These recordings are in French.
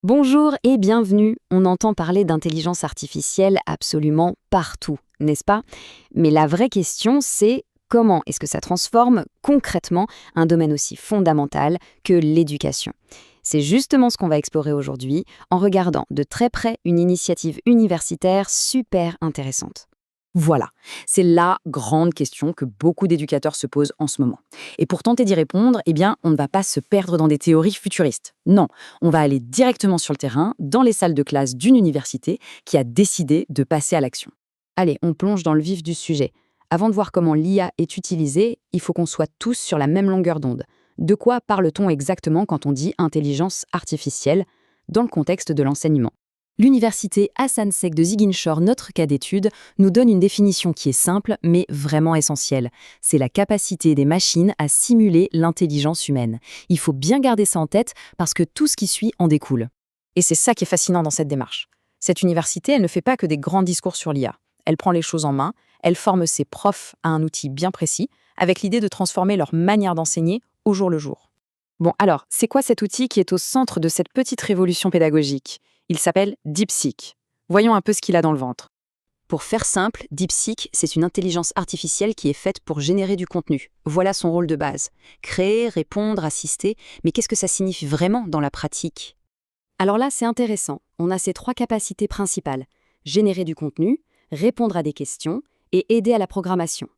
Bonjour et bienvenue. On entend parler d'intelligence artificielle absolument partout, n'est-ce pas? Mais la vraie question, c'est comment est-ce que ça transforme concrètement un domaine aussi fondamental que l'éducation? C'est justement ce qu'on va explorer aujourd'hui en regardant de très près une initiative universitaire super intéressante. Voilà, c'est la grande question que beaucoup d'éducateurs se posent en ce moment. Et pour tenter d'y répondre, on ne va pas se perdre dans des théories futuristes. Non, on va aller directement sur le terrain, dans les salles de classe d'une université qui a décidé de passer à l'action. Allez, on plonge dans le vif du sujet. Avant de voir comment l'IA est utilisée, il faut qu'on soit tous sur la même longueur d'onde. De quoi parle-t-on exactement quand on dit intelligence artificielle dans le contexte de l'enseignement? L'université Hassan Sek de Ziguinchor, notre cas d'étude, nous donne une définition qui est simple mais vraiment essentielle. C'est la capacité des machines à simuler l'intelligence humaine. Il faut bien garder ça en tête parce que tout ce qui suit en découle. Et c'est ça qui est fascinant dans cette démarche. Cette université, elle ne fait pas que des grands discours sur l'IA. Elle prend les choses en main, elle forme ses profs à un outil bien précis, avec l'idée de transformer leur manière d'enseigner au jour le jour. Bon, alors, c'est quoi cet outil qui est au centre de cette petite révolution pédagogique? Il s'appelle DeepSeek. Voyons un peu ce qu'il a dans le ventre. Pour faire simple, DeepSeek, c'est une intelligence artificielle qui est faite pour générer du contenu. Voilà son rôle de base. Créer, répondre, assister. Mais qu'est-ce que ça signifie vraiment dans la pratique? Alors là, c'est intéressant. On a ces trois capacités principales. Générer du contenu, répondre à des questions et aider à la programmation.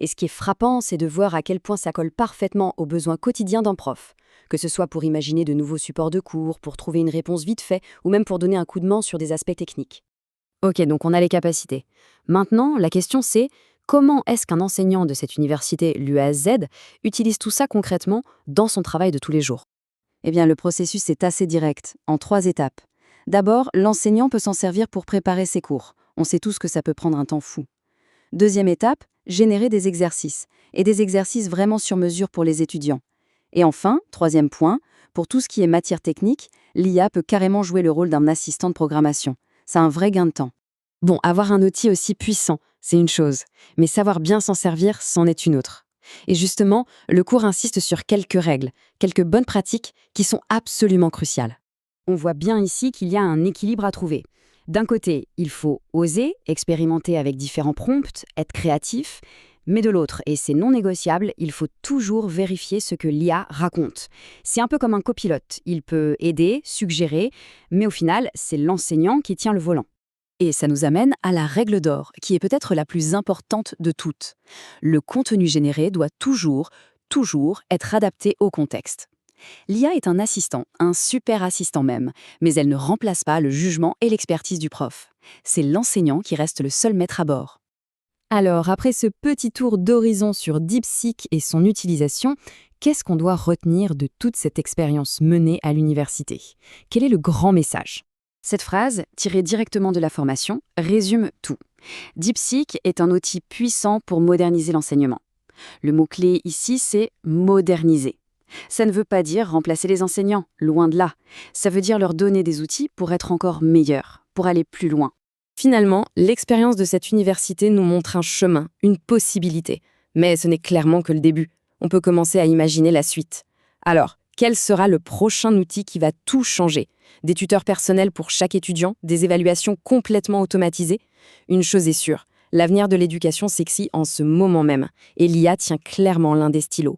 Et ce qui est frappant, c'est de voir à quel point ça colle parfaitement aux besoins quotidiens d'un prof. Que ce soit pour imaginer de nouveaux supports de cours, pour trouver une réponse vite fait, ou même pour donner un coup de main sur des aspects techniques. Ok, donc on a les capacités. Maintenant, la question c'est, comment est-ce qu'un enseignant de cette université, l'UASZ, utilise tout ça concrètement dans son travail de tous les jours? Eh bien, le processus est assez direct, en 3 étapes. D'abord, l'enseignant peut s'en servir pour préparer ses cours. On sait tous que ça peut prendre un temps fou. Deuxième étape, générer des exercices, et des exercices vraiment sur mesure pour les étudiants. Et enfin, troisième point, pour tout ce qui est matière technique, l'IA peut carrément jouer le rôle d'un assistant de programmation. C'est un vrai gain de temps. Bon, avoir un outil aussi puissant, c'est une chose, mais savoir bien s'en servir, c'en est une autre. Et justement, le cours insiste sur quelques règles, quelques bonnes pratiques qui sont absolument cruciales. On voit bien ici qu'il y a un équilibre à trouver. D'un côté, il faut oser, expérimenter avec différents prompts, être créatif, mais de l'autre, et c'est non négociable, il faut toujours vérifier ce que l'IA raconte. C'est un peu comme un copilote, il peut aider, suggérer, mais au final, c'est l'enseignant qui tient le volant. Et ça nous amène à la règle d'or, qui est peut-être la plus importante de toutes. Le contenu généré doit toujours être adapté au contexte. L'IA est un assistant, un super assistant même, mais elle ne remplace pas le jugement et l'expertise du prof. C'est l'enseignant qui reste le seul maître à bord. Alors, après ce petit tour d'horizon sur DeepSeek et son utilisation, qu'est-ce qu'on doit retenir de toute cette expérience menée à l'université? Quel est le grand message? Cette phrase, tirée directement de la formation, résume tout. DeepSeek est un outil puissant pour moderniser l'enseignement. Le mot-clé ici, c'est moderniser. Ça ne veut pas dire remplacer les enseignants, loin de là. Ça veut dire leur donner des outils pour être encore meilleurs, pour aller plus loin. Finalement, l'expérience de cette université nous montre un chemin, une possibilité. Mais ce n'est clairement que le début. On peut commencer à imaginer la suite. Alors, quel sera le prochain outil qui va tout changer? Des tuteurs personnels pour chaque étudiant? Des évaluations complètement automatisées? Une chose est sûre, l'avenir de l'éducation s'écrit en ce moment même. Et l'IA tient clairement l'un des stylos.